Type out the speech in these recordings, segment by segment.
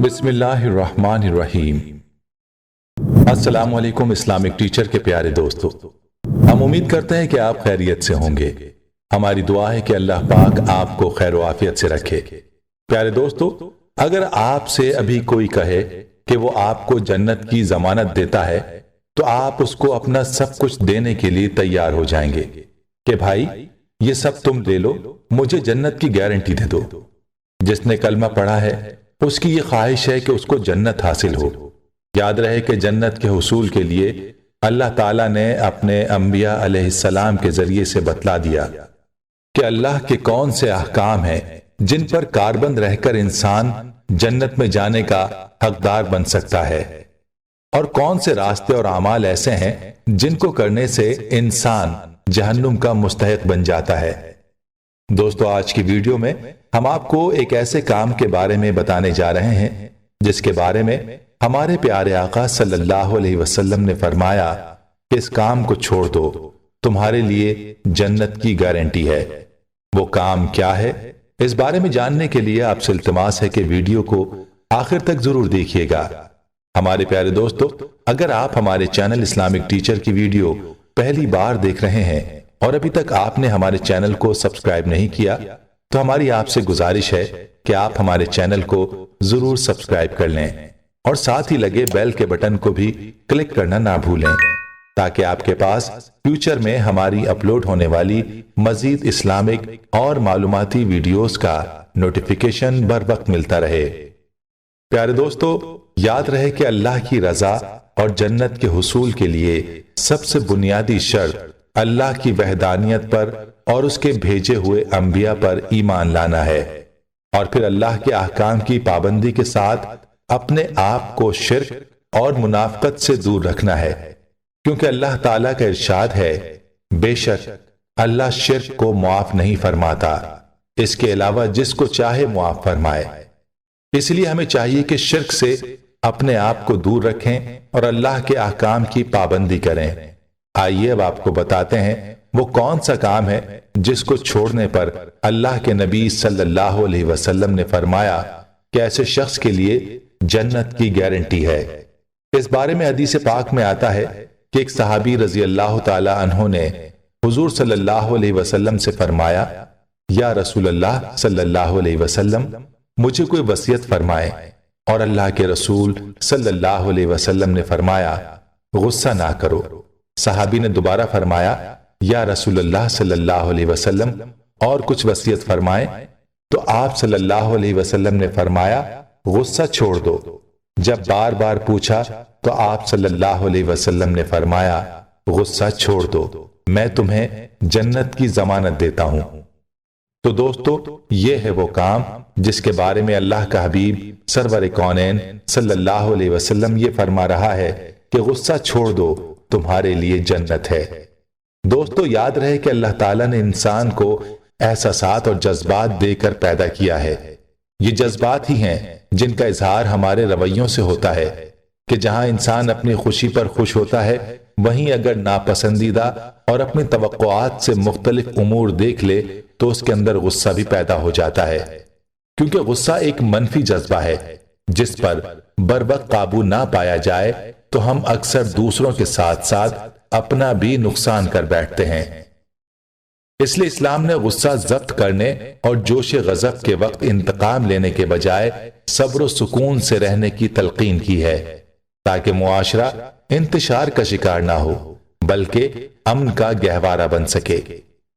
बिस्मिल्लाहिर्रहमानिर्रहीम। अस्सलाम वालेकुम इस्लामिक टीचर के प्यारे दोस्तों, हम उम्मीद करते हैं कि आप खैरियत से होंगे। हमारी दुआ है कि अल्लाह पाक आपको खैर व आफियत से रखे। प्यारे दोस्तों, अगर आपसे अभी कोई कहे कि वो आपको जन्नत की जमानत देता है तो आप उसको अपना सब कुछ देने के लिए तैयार हो जाएंगे कि भाई ये सब तुम ले लो, मुझे जन्नत की गारंटी दे दो। जिसने कलमा पढ़ा है उसकी ये ख्वाहिश है कि उसको जन्नत हासिल हो। याद रहे कि जन्नत के हुसूल के लिए अल्लाह ताला ने अपने अंबिया अलैहिस्सलाम के जरिए से बतला दिया कि अल्लाह के कौन से अहकाम हैं जिन पर कारबंद रहकर इंसान जन्नत में जाने का हकदार बन सकता है, और कौन से रास्ते और अमाल ऐसे हैं जिनको करने से इंसान जहन्नुम का मुस्तहिक बन जाता है। दोस्तों, आज की वीडियो में हम आपको एक ऐसे काम के बारे में बताने जा रहे हैं जिसके बारे में हमारे प्यारे आका सल्लल्लाहु अलैहि वसल्लम ने फरमाया कि इस काम को छोड़ दो, तुम्हारे लिए जन्नत की गारंटी है। वो काम क्या है, इस बारे में जानने के लिए आपसे इल्तिमास है कि वीडियो को आखिर तक जरूर देखिएगा। हमारे प्यारे दोस्तों, अगर आप हमारे चैनल इस्लामिक टीचर की वीडियो पहली बार देख रहे हैं और अभी तक आपने हमारे चैनल को सब्सक्राइब नहीं किया तो हमारी आपसे गुजारिश है कि आप हमारे चैनल को जरूर सब्सक्राइब कर लें और साथ ही लगे बेल के बटन को भी क्लिक करना ना भूलें, ताकि आपके पास फ्यूचर में हमारी अपलोड होने वाली मजीद इस्लामिक और मालूमाती वीडियोस का नोटिफिकेशन बर वक्त मिलता रहे। प्यारे दोस्तों, याद रहे कि अल्लाह की रजा और जन्नत के हुसूल के लिए सबसे बुनियादी शर्त अल्लाह की वहदानियत पर और उसके भेजे हुए अंबिया पर ईमान लाना है, और फिर अल्लाह के अहकाम की पाबंदी के साथ अपने आप को शिर्क और मुनाफकत से दूर रखना है, क्योंकि अल्लाह ताला का इरशाद है, बेशक अल्लाह शिर्क को मुआफ नहीं फरमाता, इसके अलावा जिसको चाहे मुआफ फरमाए। इसलिए हमें चाहिए कि शिर्क से अपने आप को दूर रखें और अल्लाह के अहकाम की पाबंदी करें। आइए अब आपको बताते हैं वो कौन सा काम है जिसको छोड़ने पर अल्लाह के नबी सल्लल्लाहु अलैहि वसल्लम ने फरमाया कि ऐसे शख्स के लिए जन्नत की गारंटी है। इस बारे में हदीस पाक में आता है कि एक सहाबी रजी अल्लाह ताला अन्हु ने हुजूर सल्लल्लाहु अलैहि वसल्लम से फरमाया, या रसूल अल्लाह सल्लल्लाहु अलैहि वसल्लम, मुझे कोई वसीयत फरमाए। और अल्लाह के रसूल सल्लल्लाहु अलैहि वसल्लम ने फरमाया, गुस्सा ना करो। सहाबी ने दोबारा फरमाया, या रसूलुल्लाह सल्लल्लाहु अलैहि वसल्लम, और कुछ वसीयत फरमाए। तो आप सल्लल्लाहु अलैहि वसल्लम ने फरमाया, गुस्सा छोड़ दो। जब बार बार पूछा तो आप सल्लल्लाहु अलैहि वसल्लम ने फरमाया, गुस्सा छोड़ दो, मैं तुम्हें जन्नत की जमानत देता हूं। तो दोस्तों, ये है वो काम जिसके बारे में अल्लाह का हबीब सरवर कौनैन सल्लल्लाहु अलैहि वसल्लम ये फरमा रहा है कि गुस्सा छोड़ दो, तुम्हारे लिए जन्नत है। दोस्तों, याद रहे कि अल्लाह ताला ने इंसान को एहसासात और जज्बात देकर पैदा किया है। ये जज्बात ही हैं जिनका इजहार हमारे रवैयों से होता है कि जहां इंसान अपनी खुशी पर खुश होता है, वहीं अगर नापसंदीदा और अपनी तवक्कुआत से मुख्तलिफ उमूर देख ले तो उसके अंदर गुस्सा भी पैदा हो जाता है, क्योंकि गुस्सा एक मनफी जज्बा है जिस पर बरवक्त काबू ना पाया जाए तो हम अक्सर दूसरों के साथ साथ अपना भी नुकसान कर बैठते हैं। इसलिए इस्लाम ने गुस्सा जब्त करने और जोश गजब के वक्त इंतकाम लेने के बजाय सब्र और सुकून से रहने की तलकीन की है, ताकि मुआशरा इंतशार का शिकार ना हो बल्कि अमन का गहवारा बन सके।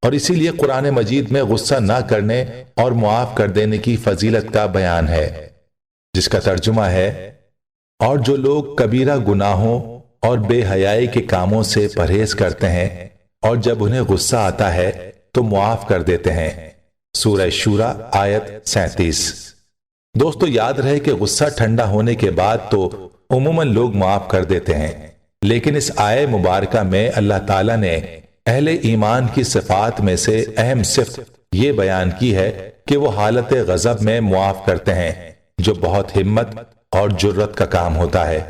और इसीलिए कुरान मजीद में गुस्सा ना करने और मुआफ कर देने की फजीलत का बयान है, जिसका तर्जुमा है, और जो लोग कबीरा गुनाहों और बेहयाई के कामों से परहेज करते हैं और जब उन्हें गुस्सा आता है तो मुआफ कर देते हैं। सूरह शूरा आयत 37। दोस्तों, याद रहे कि गुस्सा ठंडा होने के बाद तो उमूमन लोग मुआफ कर देते हैं, लेकिन इस आय मुबारका में अल्लाह ताला ने अहले ईमान की सिफात में से अहम सिफ्त ये बयान की है कि वो हालत गजब में मुआफ करते हैं, जो बहुत हिम्मत और जुर्रत का काम होता है।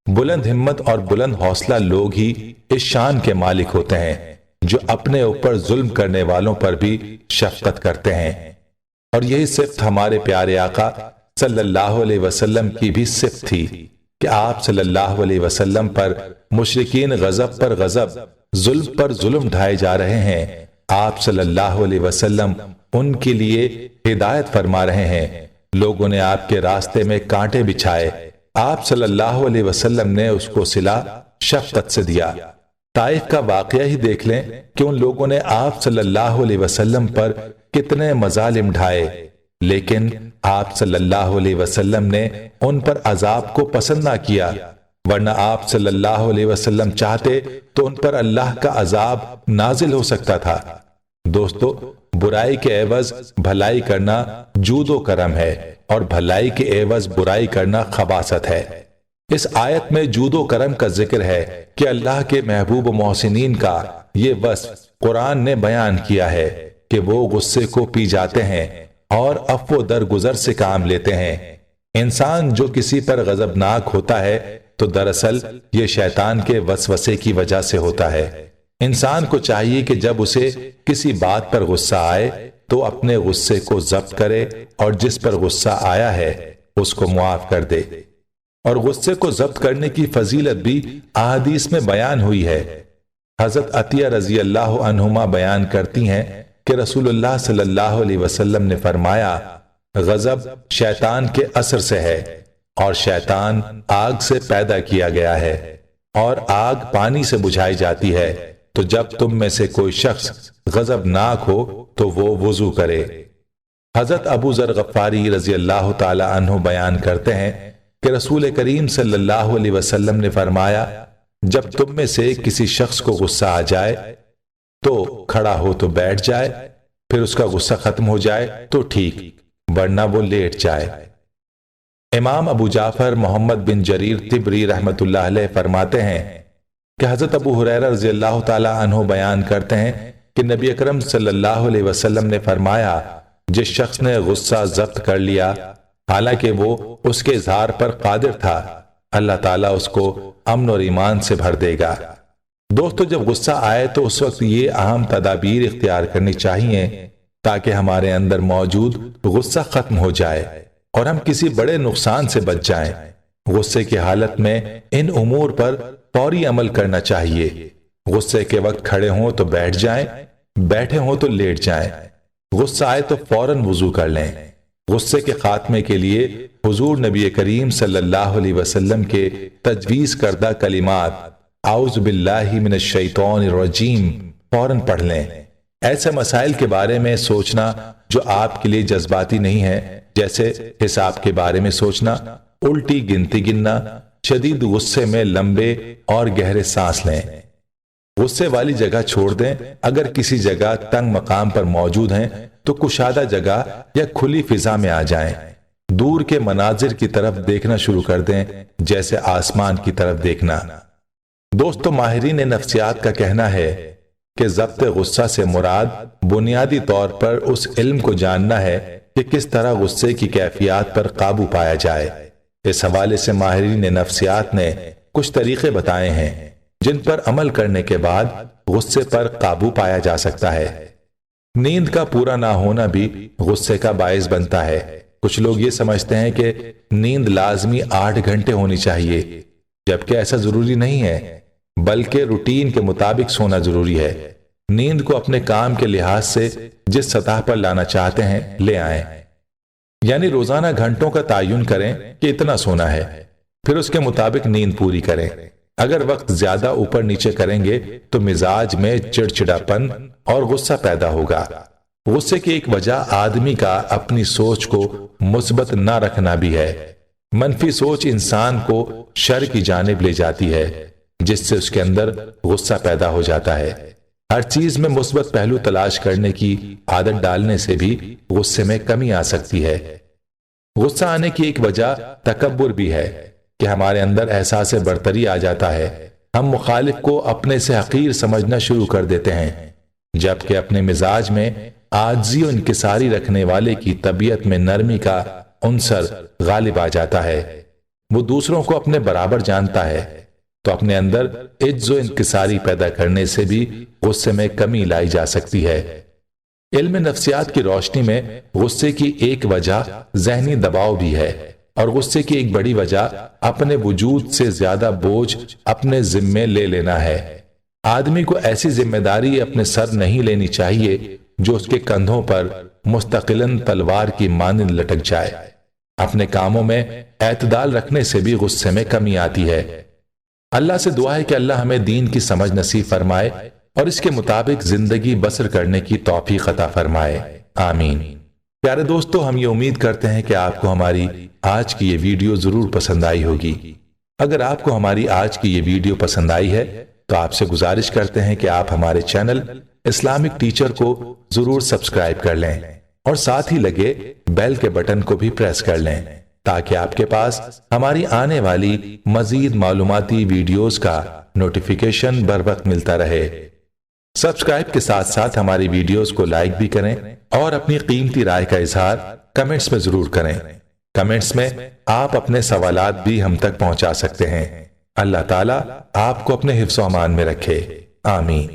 बुलंद हिम्मत और बुलंद हौसला लोग ही इस शान के मालिक होते हैं जो अपने ऊपर जुल्म करने वालों पर भी शफकत करते हैं। और यही सिर्फ हमारे प्यारे आका सल्लल्लाहु अलैहि वसल्लम की भी सिफ़त थी कि आप सल्लल्लाहु अलैहि वसल्लम पर मुशरिकीन गज़ब पर गज़ब, जुल्म पर जुल्म ढाए जा रहे हैं। आप सल्लल्लाहु अलैहि वसल्लम उनके लिए हिदायत फरमा रहे हैं। लोगों ने आपके रास्ते में कांटे बिछाए, आप सल्लल्लाहु अलैहि वसल्लम ने उसको सिला शफ़क़त से दिया। ताइफ का वाक़या ही देख लें कि उन लोगों ने आप सल्लल्लाहु अलैहि वसल्लम पर कितने मज़ालिम ढाए, लेकिन आप सल्लल्लाहु अलैहि वसल्लम ने उन पर अजाब को पसंद ना किया, वरना आप सल्लल्लाहु अलैहि वसल्लम चाहते तो उन पर अल्लाह का अजाब नाजिल हो सकता था। दोस्तों, बुराई के एवज भलाई करना जूदो करम है और भलाई के एवज बुराई करना खबासत है। इस आयत में जूदो करम का जिक्र है कि अल्लाह के महबूब मोहसिनीन का ये वस्फ कुरान ने बयान किया है कि वो गुस्से को पी जाते हैं और अफ़्व दरगुजर से काम लेते हैं। इंसान जो किसी पर गजबनाक होता है तो दरअसल ये शैतान के वसवसे की वजह से होता है। इंसान को चाहिए कि जब उसे किसी बात पर गुस्सा आए तो अपने गुस्से को जब्त करे और जिस पर गुस्सा आया है उसको मुआफ कर दे। और गुस्से को जब्त करने की फजीलत भी अहादीस में बयान हुई है। हजरत अतिया रजी अल्लाह अन्हुमा बयान करती हैं कि रसूलुल्लाह सल्लल्लाहु अलैहि वसल्लम ने फरमाया, गजब शैतान के असर से है और शैतान आग से पैदा किया गया है और आग पानी से बुझाई जाती है। तो जब तुम में से कोई शख्स गजबनाक हो तो वो वुजू करे। हजरत अबू जर गफ्फारी रजी अल्लाह ताला अन्हु बयान करते हैं कि रसूल करीम सल्लल्लाहु अलैहि वसल्लम ने फरमाया, जब तुम में से किसी शख्स को गुस्सा आ जाए तो खड़ा हो तो बैठ जाए, फिर उसका गुस्सा खत्म हो जाए तो ठीक, वरना वो लेट जाए। इमाम अबू जाफर मोहम्मद बिन जरीर तिबरी रहमतुल्लाह अलैह फरमाते हैं कि हजरत अबू हुरैरा रज़ी अल्लाह ताला अन्हु बयान करते हैं कि नबी अकरम सल्लल्लाहु अलैहि वसल्लम ने फरमाया, जिस शख्स ने गुस्सा जब्त कर लिया हालांकि वो उसके इजहार पर कादिर था, अल्लाह ताला उसको अमन और ईमान से भर देगा। दोस्तों, जब गुस्सा आए तो उस वक्त ये अहम तदाबीर इख्तियार करनी चाहिए ताकि हमारे अंदर मौजूद गुस्सा खत्म हो जाए और हम किसी बड़े नुकसान से बच जाएं। गुस्से की हालत में इन उमूर पर फौरी अमल करना चाहिए। गुस्से के वक्त खड़े हों तो बैठ जाएं, बैठे हों तो लेट जाएं। गुस्सा आए तो फौरन वुजू कर लें। गुस्से के खात्मे के लिए हुजूर नबी करीम सल्लल्लाहु अलैहि वसल्लम के तजवीज करदा कलिमात औज़ु बिल्लाहि मिनश शैतानिर रजीम फौरन पढ़ लें। ऐसे मसाइल के बारे में सोचना जो आपके लिए जज्बाती नहीं है, जैसे हिसाब के बारे में सोचना, उल्टी गिनती गिनना, शदीद गुस्से में लंबे और गहरे सांस लें। गुस्से वाली जगह छोड़ दें। अगर किसी जगह तंग मकाम पर मौजूद हैं तो कुशादा जगह या खुली फिजा में आ जाएं। दूर के मनाजिर की तरफ देखना शुरू कर दें, जैसे आसमान की तरफ देखना। दोस्तों, माहिरीन नफ्सियात का कहना है कि ज़ब्त गुस्सा से मुराद बुनियादी तौर पर उस इल्म को जानना है कि किस तरह गुस्से की कैफियत पर काबू पाया जाए। इस हवाले से माहिरीन नफ्सियात ने कुछ तरीके बताए हैं जिन पर अमल करने के बाद गुस्से पर काबू पाया जा सकता है। नींद का पूरा ना होना भी गुस्से का बायस बनता है। कुछ लोग ये समझते हैं कि नींद लाजमी 8 घंटे होनी चाहिए, जबकि ऐसा जरूरी नहीं है, बल्कि रूटीन के मुताबिक सोना जरूरी है। नींद को अपने काम के लिहाज से जिस सतह पर लाना चाहते हैं ले आएं। यानी रोजाना घंटों का तायुन करें कि इतना सोना है, फिर उसके मुताबिक नींद पूरी करें। अगर वक्त ज्यादा ऊपर नीचे करेंगे तो मिजाज में चिड़चिड़ापन और गुस्सा पैदा होगा। गुस्से की एक वजह आदमी का अपनी सोच को मुस्बत ना रखना भी है। मनफी सोच इंसान को शर की जानिब ले जाती है, जिससे उसके अंदर गुस्सा पैदा हो जाता है। हर चीज में मुस्बत पहलू तलाश करने की आदत डालने से भी गुस्से में कमी आ सकती है। गुस्सा आने की एक वजह तकब्बुर भी है कि हमारे अंदर एहसास बरतरी आ जाता है। हम मुखालिफ को अपने से हकीर समझना शुरू कर देते हैं, जबकि अपने मिजाज में आजिज़ी और इंकिसारी रखने वाले की तबीयत में नरमी का उनसर गालिब आ जाता है। वो दूसरों को अपने बराबर जानता है, तो अपने अंदर इज्जो इंकिसारी पैदा करने से भी गुस्से में कमी लाई जा सकती है। علم نفسیات کی روشنی میں غصے کی ایک وجہ ذہنی دباؤ بھی ہے، اور غصے کی ایک بڑی وجہ اپنے وجود سے زیادہ بوجھ اپنے ذمے لے لینا ہے۔ آدمی کو ایسی ذمہ داری اپنے سر نہیں لینی چاہیے جو اس کے کندھوں پر مستقلاً تلوار کی مانند لٹک جائے۔ اپنے کاموں میں اعتدال رکھنے سے بھی غصے میں کمی آتی ہے۔ اللہ سے دعا ہے کہ اللہ ہمیں دین کی سمجھ نصیب فرمائے اور اس کے مطابق زندگی بسر کرنے کی توفیق عطا فرمائے، آمین۔ پیارے دوستو، ہم یہ امید کرتے ہیں کہ آپ کو ہماری آج کی یہ ویڈیو ضرور پسند آئی ہوگی۔ اگر آپ کو ہماری آج کی یہ ویڈیو پسند آئی ہے تو آپ سے گزارش کرتے ہیں کہ آپ ہمارے چینل اسلامک ٹیچر کو ضرور سبسکرائب کر لیں اور ساتھ ہی لگے بیل کے بٹن کو بھی پریس کر لیں تاکہ آپ کے پاس ہماری آنے والی مزید معلوماتی ویڈیوز کا نوٹیفیکیشن بر وقت ملتا رہے۔ سبسکرائب کے ساتھ ساتھ ہماری ویڈیوز کو لائک بھی کریں اور اپنی قیمتی رائے کا اظہار کمنٹس میں ضرور کریں۔ کمنٹس میں آپ اپنے سوالات بھی ہم تک پہنچا سکتے ہیں۔ اللہ تعالیٰ آپ کو اپنے حفظ و امان میں رکھے، آمین۔